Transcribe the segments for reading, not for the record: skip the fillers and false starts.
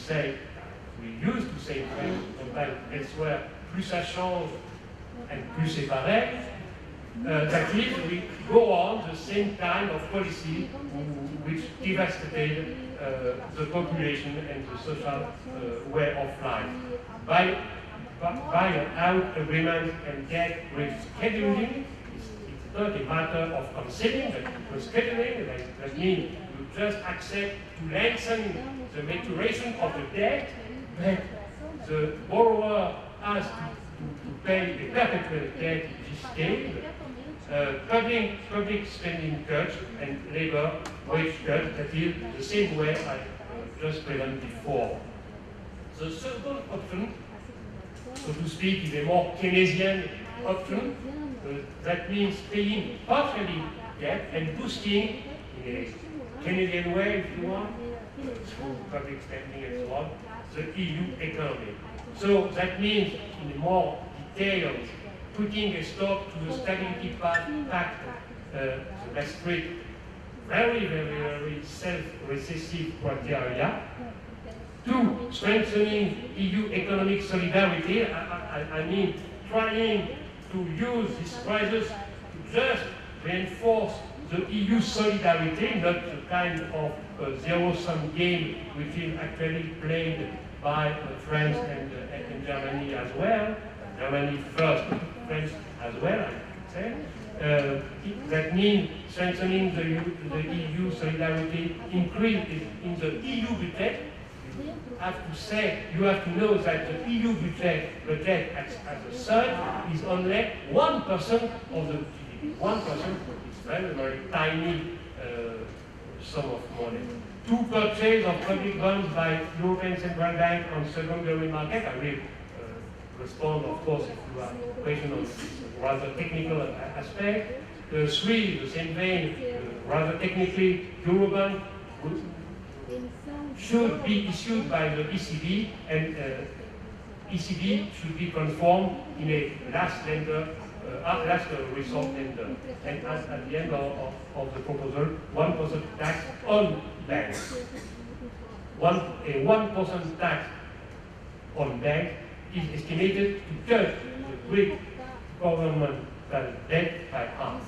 say, we used to say in French, sometimes elsewhere, plus ça change and plus c'est pareil, that is, we go on the same kind of policy which devastated the population and the social way of life. By out agreement and get rescheduling, it's not a matter of conceding, but rescheduling, that means you just accept to lengthen the maturation of the debt, but the borrower has to pay the perpetual debt in this case. Public spending cuts and labor wage cuts, that is the same way I just presented before. The second option, so to speak, is a more Keynesian option. That means paying partially debt and boosting, in a Keynesian way, if you want, through public spending and so on, the EU economy. So that means, in more details, putting a stop to the Stability Pact, the Maastricht, very self-recessive criteria. Two, strengthening EU economic solidarity. I mean, trying to use this crisis to just reinforce the EU solidarity, not the kind of zero-sum game which is actually played by France and Germany as well. Germany first, France as well, I would say. That means strengthening the EU solidarity, increase in the EU budget. You have to know that the EU budget as a sum is only 1% of the GDP. 1% is very tiny sum of money. To purchase of public bonds by European Central Bank on secondary market, I will respond, of course, if you have a question on this rather technical aspect. Three, the same vein, rather technically, Eurobond should be issued by the ECB, and ECB should be transformed in a last resort lender. And at the end of the proposal, 1% tax on banks. A 1% tax on banks is estimated to cut the Greek government debt by half.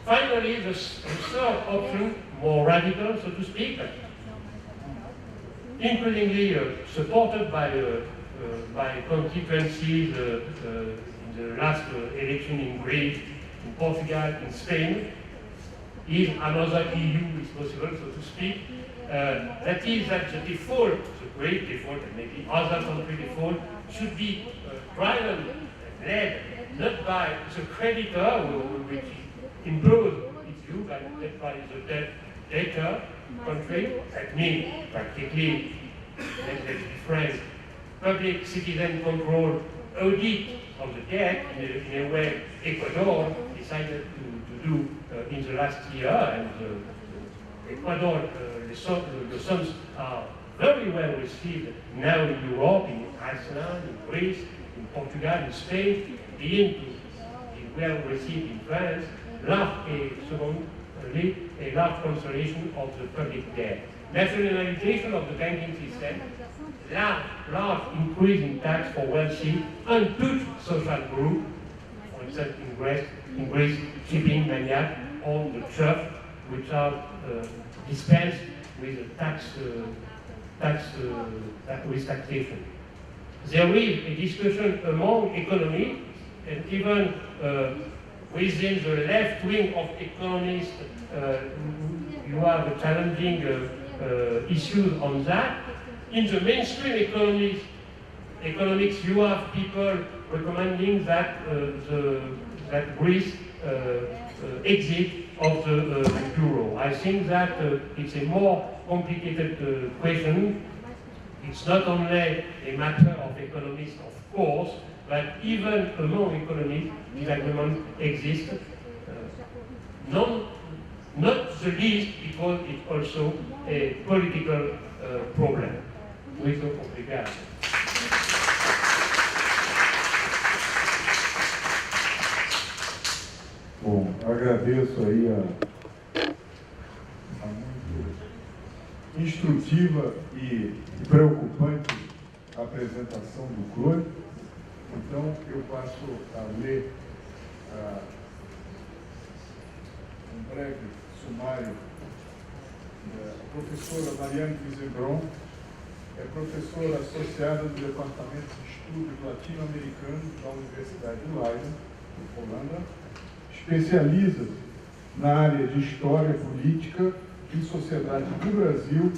Finally, the third option, more radical, so to speak, but increasingly supported by constituencies in the last election in Greece, in Portugal, in Spain, is another EU is possible, so to speak. That is that the default, the great default, and maybe other country default, should be driven and led not by the creditor, which implodes its view, but led by the debtor country. That means practically, let's be frank, public citizen control audit of the debt in a way Ecuador decided to do in the last year, and Ecuador, the sums are very well received now in Europe, in Iceland, in Greece, in Portugal, in Spain, begin to be well received in France. Secondly, a large consolidation of the public debt. Nationalization of the banking system, large increase in tax for wealthy, untouched social group, for instance in Greece, shipping maniac, all the church, which are dispensed with with taxation. There is a discussion among economists, and even within the left wing of economists, you have a challenging issues on that. In the mainstream economics, you have people recommending that that Greece exit of the euro. I think that it's a more complicated question. It's not only a matter of economists, of course, but even among economists, disagreement exists. Not the least because it's also a political problem. Muito obrigado. Bom, agradeço aí instrutiva e preocupante apresentação do Claude. Então, eu passo a ler um breve sumário. A professora Mariane Wiesenbron é professora associada do Departamento de Estudos Latino-Americanos da Universidade de Leiden, Holanda. Especializa-se na área de História Política e Sociedade do Brasil,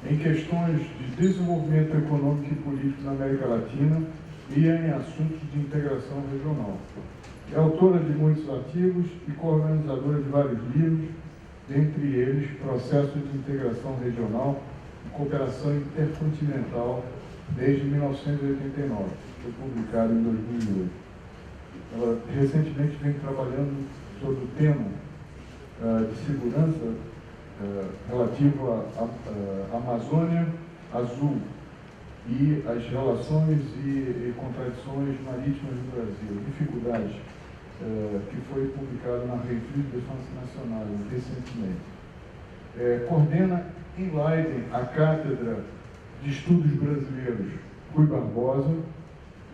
em questões de desenvolvimento econômico e político na América Latina e em assuntos de integração regional. É autora de muitos artigos e coorganizadora de vários livros, dentre eles Processos de Integração Regional e Cooperação Intercontinental desde 1989, foi publicado em 2008. Ela recentemente vem trabalhando sobre o tema de segurança relativo à Amazônia Azul e as relações e contradições marítimas no Brasil, dificuldades, que foi publicado na Revue de Défense Nacional recentemente. Coordena em Leiden a Cátedra de Estudos Brasileiros Rui Barbosa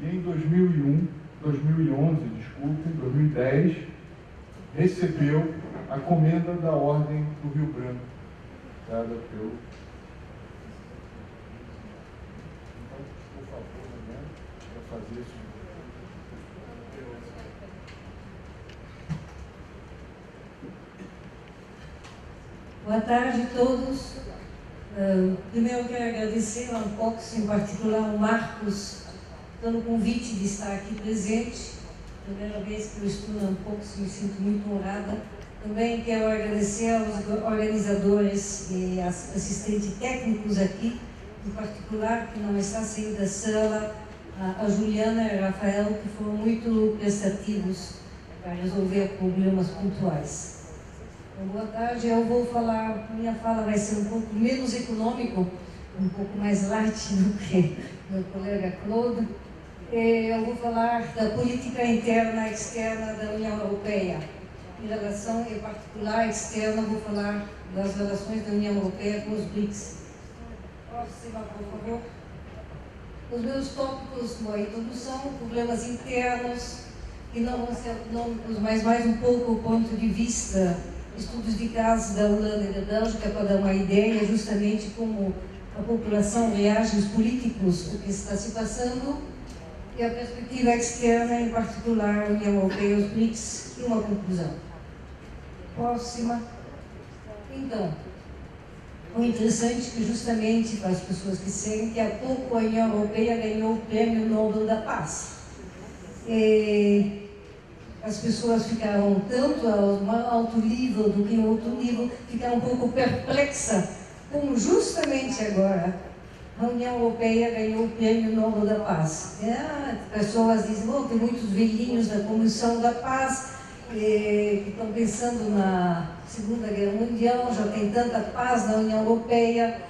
e em 2010, recebeu a Comenda da Ordem do Rio Branco, dada pelo... Então, por favor, né, para fazer isso. Boa tarde a todos. Primeiro eu quero agradecer a Unpox, em particular ao Marcos, pelo convite de estar aqui presente. Primeira vez que eu estudo na Unpox, me sinto muito honrada. Também quero agradecer aos organizadores e assistentes técnicos aqui, em particular, que não está saindo da sala, a Juliana e a Rafael, que foram muito prestativos para resolver problemas pontuais. Então, boa tarde, eu vou falar, minha fala vai ser um pouco menos econômico, um pouco mais light do que meu colega Claude. Eu vou falar da política interna e externa da União Europeia. Em relação, em particular, externa, vou falar das relações da União Europeia com os BRICS. Próxima, por favor. Os meus tópicos, uma introdução, problemas internos, que não vão ser econômicos, mas mais um pouco o ponto de vista, estudos de caso da Holanda e da Bélgica, para dar uma ideia justamente como a população reage, os políticos, o que está se passando, e a perspectiva externa, em particular a União Europeia e os BRICS, e uma conclusão. Próxima. Então, o interessante é que justamente para as pessoas que seguem, que há pouco a União Europeia ganhou o Prêmio Nobel da Paz. As pessoas ficaram tanto ao alto nível do que em outro nível, ficaram um pouco perplexas, como justamente agora a União Europeia ganhou o Prêmio Nobel da Paz. Pessoas dizem, tem muitos velhinhos da Comissão da Paz que estão pensando na Segunda Guerra Mundial, já tem tanta paz na União Europeia.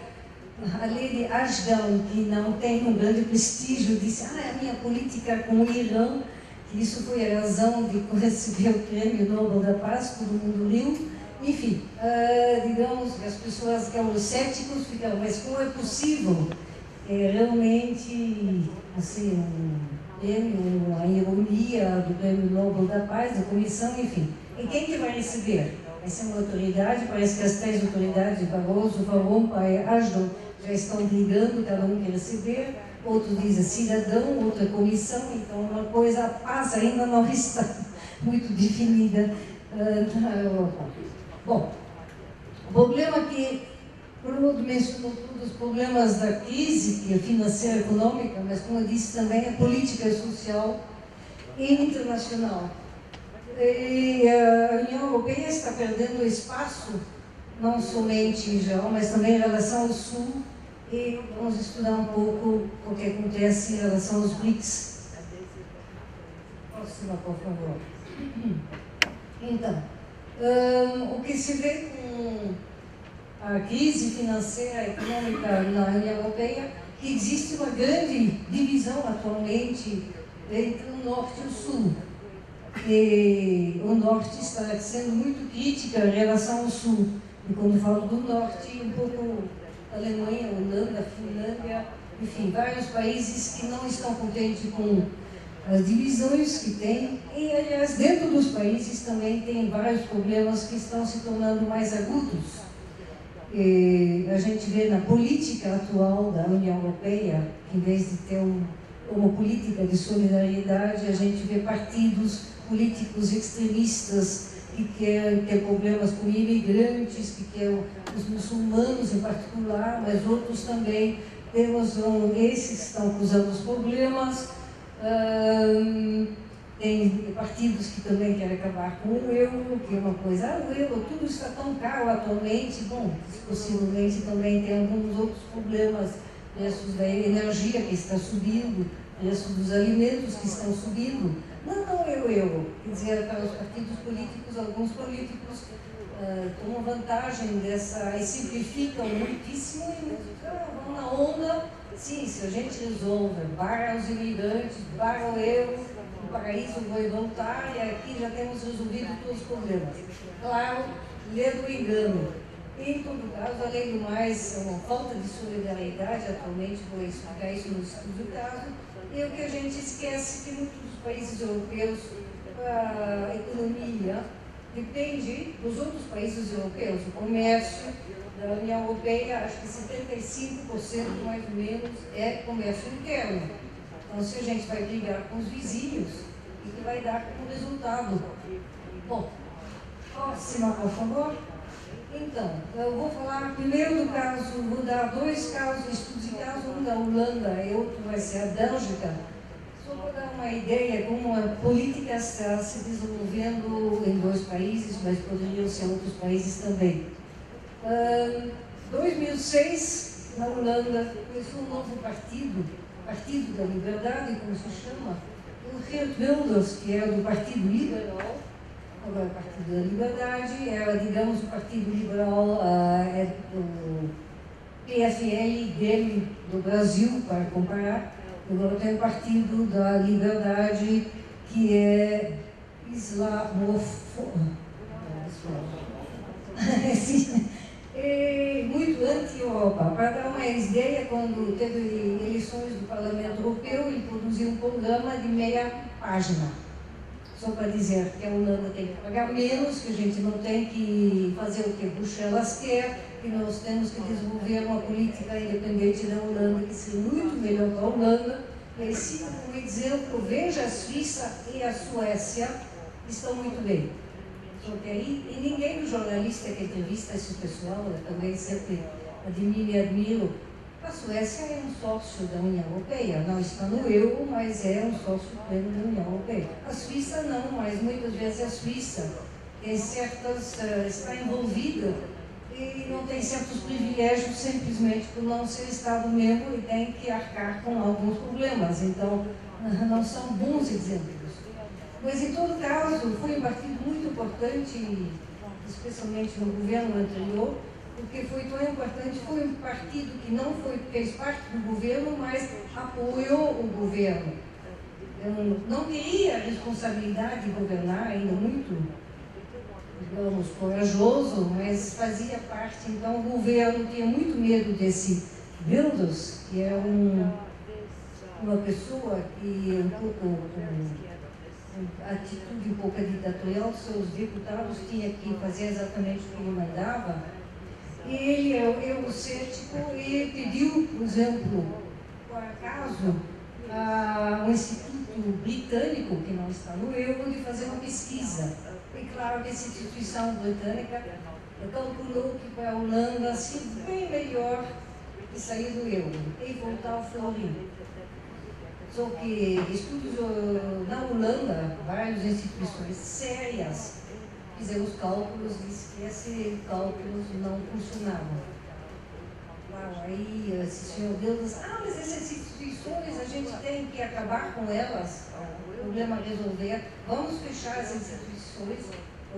A Lady Ashton, que não tem um grande prestígio, disse, a minha política com o Irã, que isso foi a razão de receber o Prêmio Nobel da Paz, todo mundo riu. Enfim, digamos que as pessoas, que os céticos, ficaram, mas como é possível realmente, assim, um prêmio, a ironia do Prêmio Nobel da Paz, da Comissão, enfim. E quem que vai receber? Vai ser uma autoridade, parece que as três autoridades, Barroso, Van Rompuy e Ashton, já estão brigando, cada um quer receber. Outros dizem cidadão, outra comissão, então uma coisa, a paz ainda não está muito definida na Europa. Bom, o problema que Claude mencionou todos os problemas da crise, que é financeira e econômica, mas como eu disse também, a política social e internacional. E a União Europeia está perdendo espaço, não somente em geral, mas também em relação ao Sul, e vamos estudar um pouco o que acontece em relação aos BRICS. Próxima, por favor. Então, o que se vê com a crise financeira e econômica na União Europeia, que existe uma grande divisão atualmente entre o Norte e o Sul. E o Norte está sendo muito crítica em relação ao Sul. E quando falo do Norte, um pouco Alemanha, Holanda, Finlândia, enfim, vários países que não estão contentes com as divisões que tem. E, aliás, dentro dos países também tem vários problemas que estão se tornando mais agudos. E a gente vê na política atual da União Europeia, que em vez de ter uma política de solidariedade, a gente vê partidos políticos extremistas que querem ter problemas com imigrantes, que querem os muçulmanos em particular, mas outros também. Temos esses que estão causando os problemas. Tem partidos que também querem acabar com o euro, que é uma coisa, o euro, tudo está tão caro atualmente. Bom, possivelmente também tem alguns outros problemas, preços da energia que está subindo, preços dos alimentos que estão subindo. Não é o euro. Quer dizer, para os partidos políticos, alguns políticos tomam vantagem dessa e simplificam muitíssimo e vão na onda. Sim, se a gente resolve para os imigrantes, para o euro, o paraíso vai voltar e aqui já temos resolvido todos os problemas. Claro, lê do engano. Em todo caso, além do mais, é uma falta de solidariedade atualmente, vou explicar isso no estudo do caso, e o que a gente esquece que muitos países europeus, a economia depende dos outros países europeus. O comércio da União Europeia, acho que 75% mais ou menos é comércio interno. Então, se a gente vai brigar com os vizinhos, o que vai dar como resultado? Bom, próxima, por favor. Então, eu vou falar primeiro do caso, vou dar dois casos, estudos de caso, um da Holanda e outro vai ser a Bélgica. Só para dar uma ideia como a política está se desenvolvendo em dois países, mas poderiam ser outros países também. Em 2006, na Holanda, começou um novo partido, Partido da Liberdade, como se chama, o Geert Wilders, que era do Partido Liberal. Agora, o Partido da Liberdade era, digamos, o Partido Liberal do PFL dele, do Brasil, para comparar. Agora tem o Partido da Liberdade, que é islamofóbico. Muito anti-Europa. Para dar uma ideia, quando teve eleições do Parlamento Europeu, ele produziu um programa de meia página. Só para dizer que a Holanda tem que pagar menos, que a gente não tem que fazer o que Bruxelas quer, que nós temos que desenvolver uma política independente da Holanda, que seria muito melhor que a Holanda. E cito como exemplo, veja a Suíça e a Suécia estão muito bem. Só que aí, e ninguém do jornalista que entrevista esse pessoal, eu também sempre admiro e admiro. A Suécia é um sócio da União Europeia, não está no euro, mas é um sócio pleno da União Europeia. A Suíça não, mas muitas vezes a Suíça tem está envolvida e não tem certos privilégios simplesmente por não ser Estado-membro e tem que arcar com alguns problemas. Então, não são bons exemplos. Mas, em todo caso, foi um partido muito importante, especialmente no governo anterior, porque foi tão importante, foi um partido que não fez parte do governo, mas apoiou o governo. Não teria a responsabilidade de governar, ainda muito, digamos, corajoso, mas fazia parte. Então, o governo tinha muito medo desse Wilders, que é uma pessoa que um pouco atitude um pouco ditatorial, seus deputados tinham que fazer exatamente o que ele mandava. E ele é eurocético e pediu, por exemplo, por acaso, um instituto britânico, que não está no euro, de fazer uma pesquisa. E claro que essa instituição britânica calculou que para a Holanda seria bem melhor que sair do euro e voltar ao florim. Só que estudos na Holanda, várias instituições sérias fizeram os cálculos e disse que esses cálculos não funcionavam. Claro, aí esse senhor Deus, mas essas instituições a gente tem que acabar com elas, o problema resolver, vamos fechar as instituições,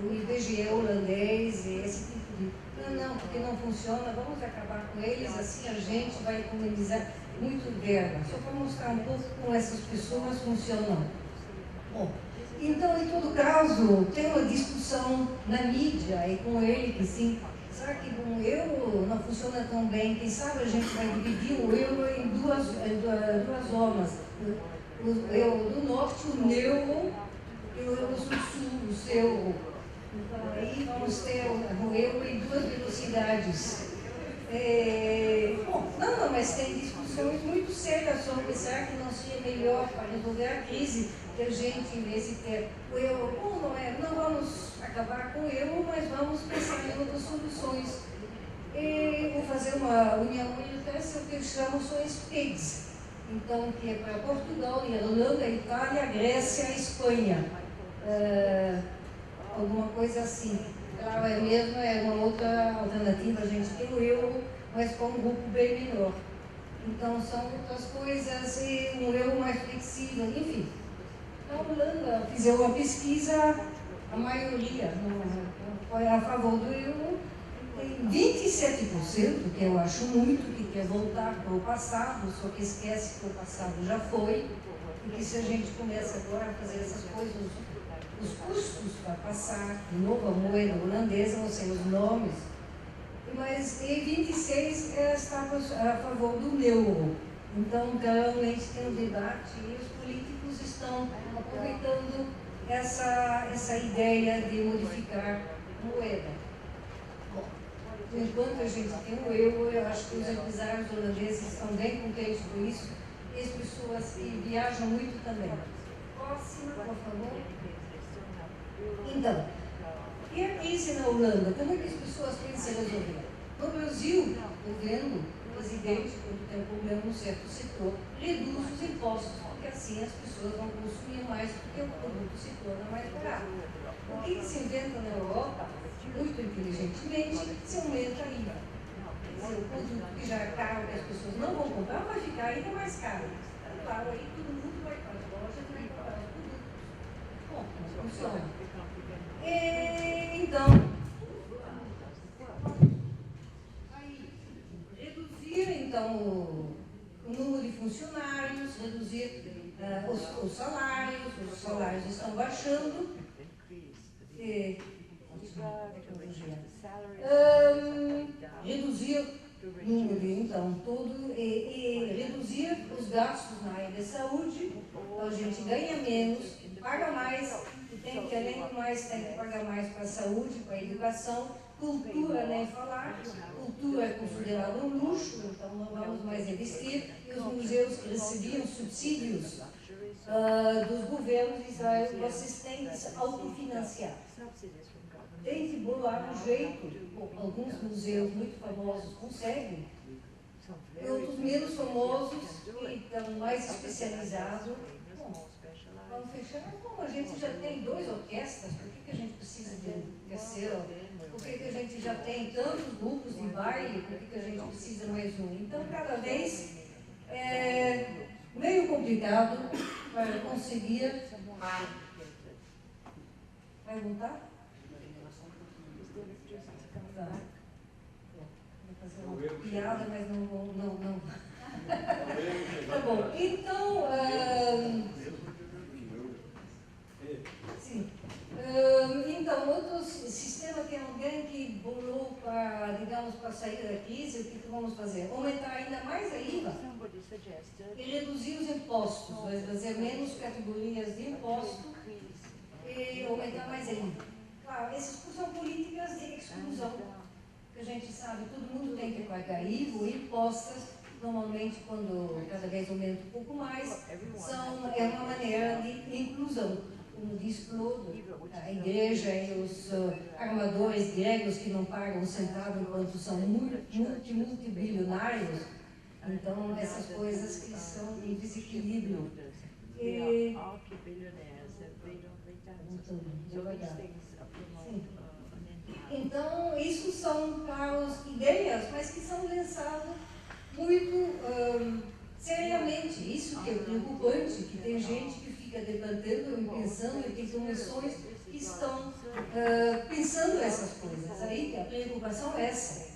o IBGE holandês e esse tipo de... Não, porque não funciona, vamos acabar com eles, assim a gente vai economizar muito verba, só para mostrar um pouco como essas pessoas funcionam. Bom, então, em todo caso, tem uma discussão na mídia, e com ele que sim, será que um euro não funciona tão bem? Quem sabe a gente vai dividir o euro em duas zonas. O euro do norte, o neuro, e o euro do sul, o seu. Então aí vamos ter o euro em duas velocidades. Bom, não, mas tem discussões muito sérias sobre será que não seria melhor para resolver a crise que a gente, em vez de ter o euro, não vamos acabar com o euro, mas vamos pensar em outras soluções. Vou fazer uma união monetária, o que eu chamo são SPIGs, então, que é para Portugal, Irlanda, Itália, Grécia e Espanha. Alguma coisa assim. Claro, é uma outra alternativa, a gente tem o euro, mas com um grupo bem menor. Então, são outras coisas, e um euro mais flexível, enfim. Na Holanda, fizeram uma pesquisa, a maioria foi a favor do euro, tem 27%, que eu acho muito, que quer voltar para o passado, só que esquece que o passado já foi, e que se a gente começa agora a fazer essas coisas, os custos para passar de novo a moeda holandesa, não sei os nomes, mas em 26 estava a favor do euro. Então, realmente tem um debate e os políticos estão aproveitando essa ideia de modificar a moeda. Bom, enquanto a gente tem o euro, eu acho que os empresários holandeses estão bem contentes com isso e as pessoas que viajam muito também. Próxima, por favor. Então, e a crise na Holanda? Como é que as pessoas pensam resolver? No Brasil, eu vendo o presidente, quando tem um problema num certo setor, reduz os impostos, porque assim as pessoas vão consumir mais, porque o produto se torna mais barato. O que se inventa na Europa, muito inteligentemente, se aumenta a IVA. Quer dizer, o produto que já é caro, que as pessoas não vão comprar, vai ficar ainda mais caro. Claro, aí todo mundo vai para as lojas e vai comprar os produtos. Bom, não funciona. Então, reduzir então o número de funcionários, reduzir os salários estão baixando. Reduzir o número, então, tudo, e reduzir os gastos na área da saúde, então a gente ganha menos, paga mais, e tem que, além do mais, tem que pagar mais para a saúde, para a educação, cultura, nem falar, cultura é considerada um luxo, então não vamos mais investir, e os museus que recebiam subsídios dos governos de Israel, vocês têm que se autofinanciar. Tem que bolar um jeito, alguns museus muito famosos conseguem, e outros menos famosos e estão mais especializados. Bom, vamos fechar, mas como a gente já tem 2 orquestras, por que a gente precisa de terceiro? Por que a gente já tem tantos grupos de baile, por que a gente precisa mais um? Então, cada vez é meio complicado para conseguir perguntar. Tá. Vou fazer uma piada, mas não. Tá bom. Então, sim. Então, outro sistema que é alguém que bolou para, digamos, para sair da crise, o que vamos fazer? Aumentar ainda mais a IVA e reduzir os impostos, vai fazer menos categorias de imposto e aumentar mais a IVA. Claro, essas são políticas de exclusão, que a gente sabe, todo mundo tem que pagar IVA, impostos, normalmente quando cada vez aumenta um pouco mais, é uma maneira de inclusão. Como diz Claude, a igreja e os armadores gregos que não pagam um centavo enquanto são multibilionários, então essas coisas que são em desequilíbrio. Então, isso são caras ideias, mas que são lançadas muito seriamente. Isso que é preocupante, que tem gente que fica debatendo e pensando, e tem comissões que estão pensando essas coisas. Aí a preocupação é essa.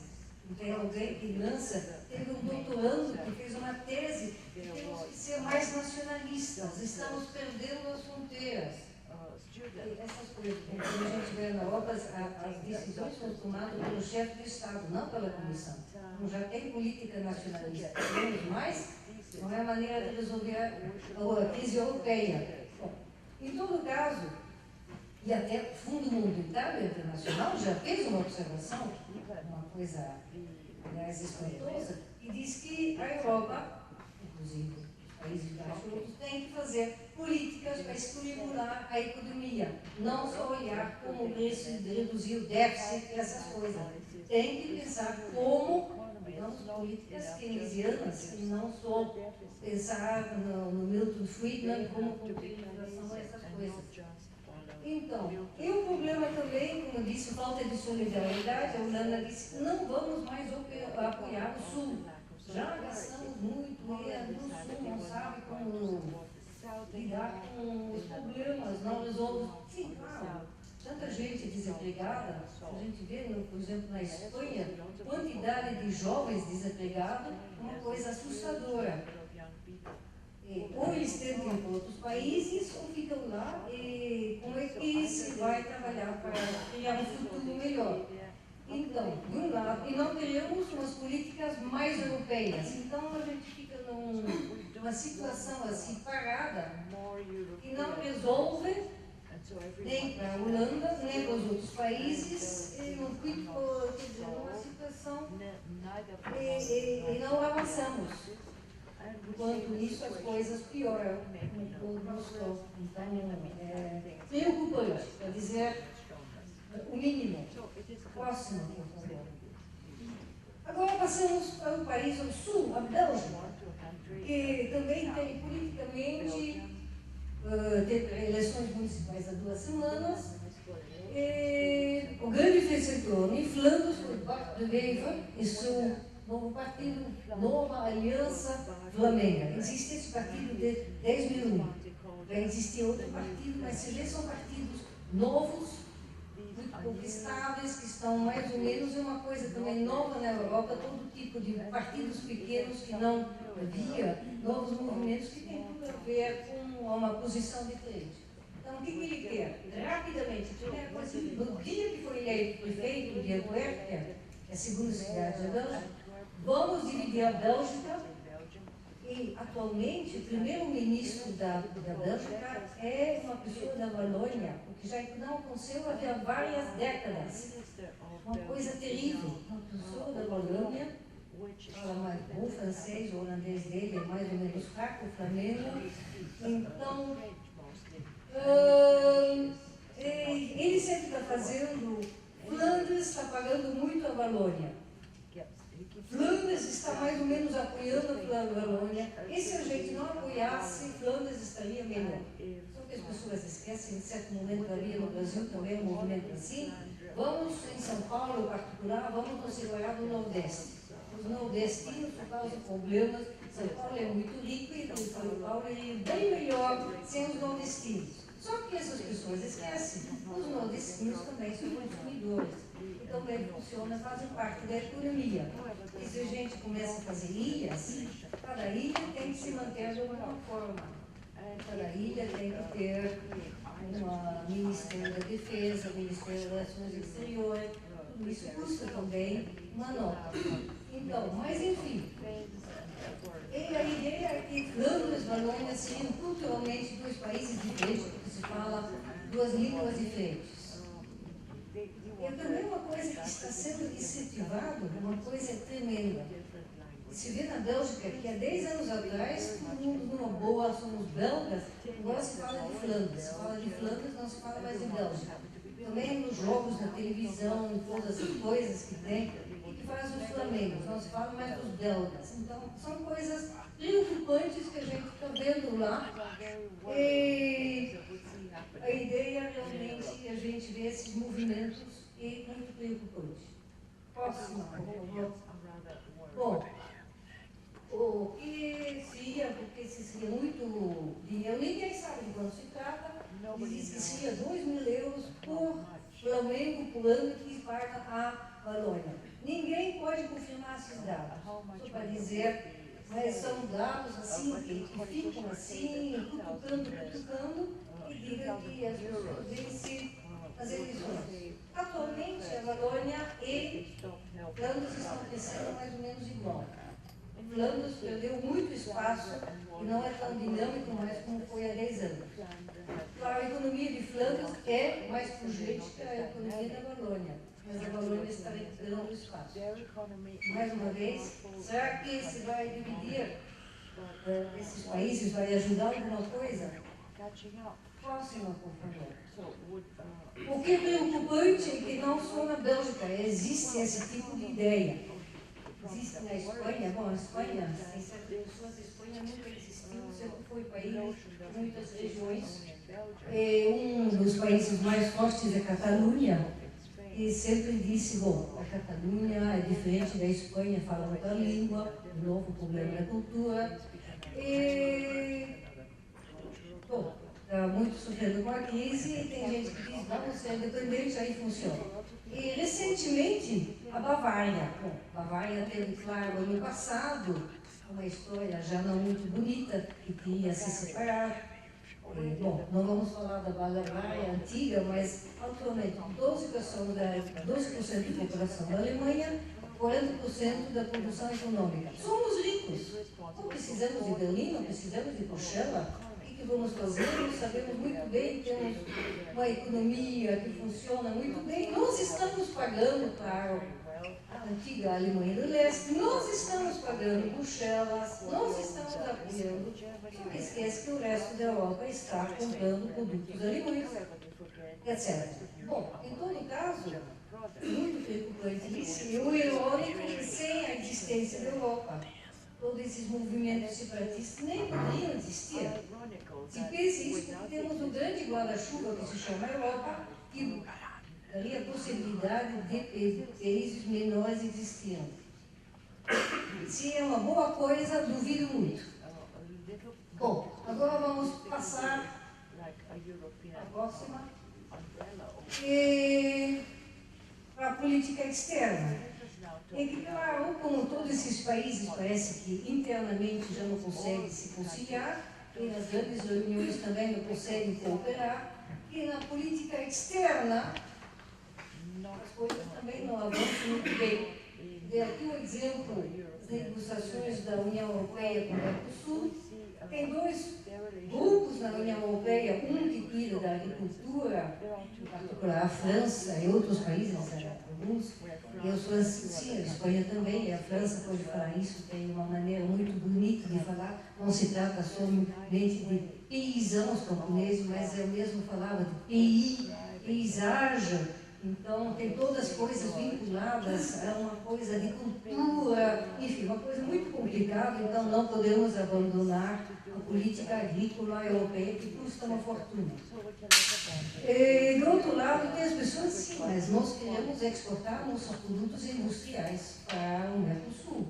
Tem alguém que lança, teve um doutorando que fez uma tese, que temos que ser mais nacionalistas, estamos perdendo as fronteiras. Essas coisas, quando a gente vê na Europa, as decisões são tomadas pelo chefe de Estado, não pela Comissão. Então já tem política nacionalista. Mas não é a maneira de resolver a crise europeia. Bom, em todo caso, e até o Fundo Monetário Internacional já fez uma observação, uma coisa, aliás, espantosa, e diz que a Europa, inclusive países baixos têm que fazer políticas para estimular a economia, não só olhar como preço de reduzir o déficit e essas coisas. Tem que pensar como, digamos, políticas keynesianas, e não só pensar no Milton Friedman como popularização dessas coisas. Então, e o problema também, como eu disse, falta de solidariedade. A Holanda disse que não vamos mais apoiar o Sul. Já gastamos muito e no Sul não sabe como lidar com os problemas, não resolve. Sim, claro, tanta gente desempregada, a gente vê, por exemplo, na Espanha, quantidade de jovens desempregados, uma coisa assustadora. Ou eles tentam ir para outros países, ou ficam lá, e como é que se vai trabalhar para criar um futuro melhor? Então, de um lado, e não teremos umas políticas mais europeias. Então, a gente fica numa situação assim parada, que não resolve nem para a Holanda, nem para os outros países, e não fica, quer dizer, numa situação e não avançamos. Enquanto isso, as coisas pioram em todo o nosso campo. Então, é preocupante, para dizer o mínimo. Próximo, por favor. Agora passamos para o país ao sul, a Bélgica, que também tem politicamente, teve eleições municipais há 2 semanas. O grande vencedor em Flandres foi Bart de Wever e seu novo partido, Nova Aliança Flamenga. Existe esse partido de 2001. Vai existir outro partido, mas se vê, são partidos novos, muito conquistáveis, que estão mais ou menos, é uma coisa também nova na Europa, todo tipo de partidos pequenos que não havia, novos movimentos que têm tudo a ver com uma posição diferente. Então, o que ele quer? Rapidamente, primeira coisa, no dia que foi eleito prefeito de Antwerp, que é a segunda cidade da Bélgica, vamos dividir a Bélgica. E, atualmente, o primeiro-ministro da Bélgica é uma pessoa da Valônia, o que já não aconteceu havia várias décadas. Uma coisa terrível. Uma pessoa da Valônia, fala mais bom francês, o holandês dele é mais ou menos fraco, o flamengo. Então, ele sempre está fazendo. Flandres está pagando muito a Valônia. Flandres está mais ou menos apoiando a Valônia. E se a gente não apoiasse, Flandres estaria melhor. Só que as pessoas esquecem, em certo momento havia no Brasil também um movimento assim. Vamos, em São Paulo em particular, vamos nos separar do Nordeste. Os nordestinos causam problemas. São Paulo é muito rico e São Paulo é bem melhor sem os nordestinos. Só que essas pessoas esquecem, os nordestinos também são consumidores. E também funciona, fazem parte da economia. E se a gente começa a fazer ilhas, cada ilha tem que se manter de alguma forma. Cada ilha tem que ter um Ministério da Defesa, Ministério das Relações Exteriores, tudo isso custa também uma nota. Então, mas enfim, e a ideia é que Flandres e Valônia seriam culturalmente 2 países diferentes, porque se fala 2 línguas diferentes. E também uma coisa que está sendo incentivada, uma coisa tremenda. Se vê na Bélgica que há 10 anos atrás, todo mundo numa boa, somos belgas, agora se fala de Flandres. Se fala de Flandres, não se fala mais de Bélgica. Também nos jogos, na televisão, em todas as coisas que tem, que fazem os flamengos, não se fala mais dos belgas. Então, são coisas preocupantes que a gente está vendo lá. E a ideia realmente é a gente ver esses movimentos e muito preocupante. Próximo, por favor. Bom, o que seria, porque se seria muito dinheiro, ninguém sabe de quanto se trata, diz que seria 2.000 euros por Flamengo por ano que paga a Valônia. Ninguém pode confirmar esses dados, só para dizer, mas são dados assim, que ficam assim, cutucando, e diga que as pessoas vencem as eleições. Atualmente, a Valônia e Flandres estão crescendo mais ou menos igual. Flandres perdeu muito espaço e não é tão dinâmico mais como foi há 10 anos. Claro, a economia de Flandres é mais pujante que a economia da Valônia, mas a Valônia está recuperando espaço. Mais uma vez, será que se vai dividir esses países, vai ajudar alguma coisa? Próxima, por favor. O que é preocupante é que não só na Bélgica existe esse tipo de ideia. Existe na Espanha, bom, a Espanha, em certas pessoas, a Espanha nunca existiu, sempre foi país de muitas regiões. Um dos países mais fortes é a Catalunha, e sempre disse, bom, a Catalunha é diferente da Espanha, fala outra língua, de novo, o problema da cultura. Bom, está muito sofrendo com a crise e tem gente que diz, vamos ser independentes, aí funciona. E recentemente, a Bavária. Bom, a Bavária teve, claro, ano passado, uma história já não muito bonita, que queria se separar. Bom, não vamos falar da Bavária antiga, mas atualmente 12% da população da Alemanha, 40% da produção econômica. Somos ricos. Não precisamos de Berlim, não precisamos de Bruxelas. O que vamos fazer? Nós sabemos muito bem, temos uma economia que funciona muito bem. Nós estamos pagando para a antiga Alemanha do Leste, nós estamos pagando Bruxelas, nós estamos apoiando, só que esquece que o resto da Europa está comprando produtos alemães, etc. Bom, em todo caso, muito preocupante isso, e o irônico é que sem a existência da Europa, todos esses movimentos separatistas nem poderiam existir. Se pense isso, porque temos um grande guarda-chuva que se chama Europa, que daria a possibilidade de países menores existirem. Se é uma boa coisa, duvido muito. Bom, agora vamos passar a próxima. Para a política externa. É que, claro, como todos esses países parece que internamente já não conseguem se conciliar, e nas grandes reuniões também não conseguem cooperar, e na política externa as coisas também não avançam muito bem. Dei aqui um exemplo das negociações da União Europeia com o Mercosul. Tem dois grupos na União Europeia, um que cuida da agricultura, em particular a França e outros países, alguns, e os franceses, sim, a Espanha também, e a França pode falar isso, tem uma maneira muito bonita de falar, não se trata somente de paysans camponeses, mas eu mesmo falava de pays, paisagem. Então, tem todas as coisas vinculadas a uma coisa de cultura, enfim, uma coisa muito complicada, então não podemos abandonar a política agrícola europeia, que custa uma fortuna. E, do outro lado, tem as pessoas, sim, mas nós queremos exportar nossos produtos industriais para o Mercosul.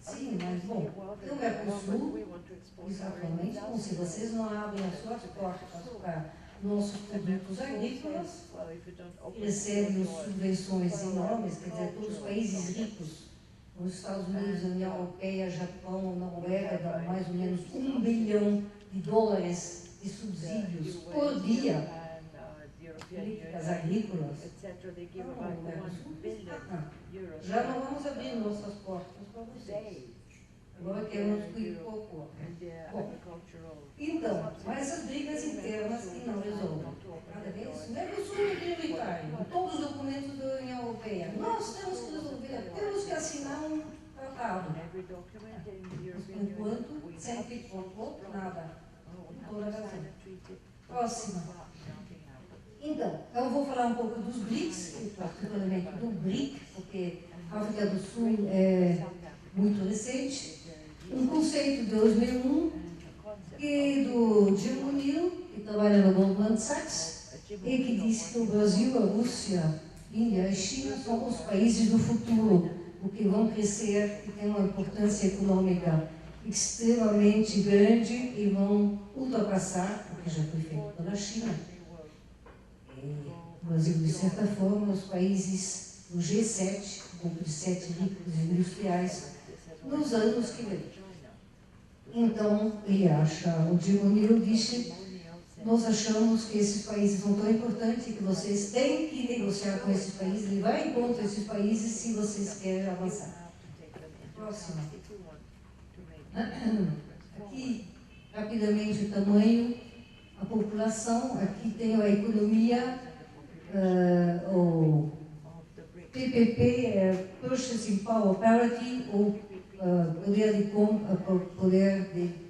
Sim, mas, bom, o Mercosul, exatamente, bom, se vocês não abrem as suas portas para nossos produtos agrícolas, recebem subvenções enormes, quer dizer, todos os países ricos, os Estados Unidos, a União Europeia, Japão, Noruega, dão mais ou menos $1 bilhão de subsídios por dia. Políticas agrícolas. Já não vamos abrir nossas portas para vocês. Agora queremos cuidar um pouco. Bom, então, mas essas brigas internas que não resolvem. Cada vez, Mercosul é prioritário, em todos os documentos da União Europeia. Nós temos que resolver, temos que assinar um tratado. Mas, por enquanto, sempre pouco, nada. Toda razão. Próxima. Então, eu vou falar um pouco dos BRICS, particularmente do BRIC, porque a África do Sul é muito recente. Um conceito de 2001, que do Jim O'Neill, que trabalha no Goldman Sachs, e que disse que o Brasil, a Rússia, Índia e China são os países do futuro, porque vão crescer e têm uma importância econômica extremamente grande e vão ultrapassar o que já foi feito pela China. O Brasil, de certa forma, os países do G7, grupo de 7 ricos industriais, nos anos que vêm. Então, ele acha, o Jim O'Neill disse nós achamos que esses países são tão importantes que vocês têm que negociar com esses países, levar em conta esses países se vocês querem avançar. Próximo. Aqui, rapidamente, o tamanho, a população, aqui tem a economia, o PPP, Purchasing Power Parity, ou poder de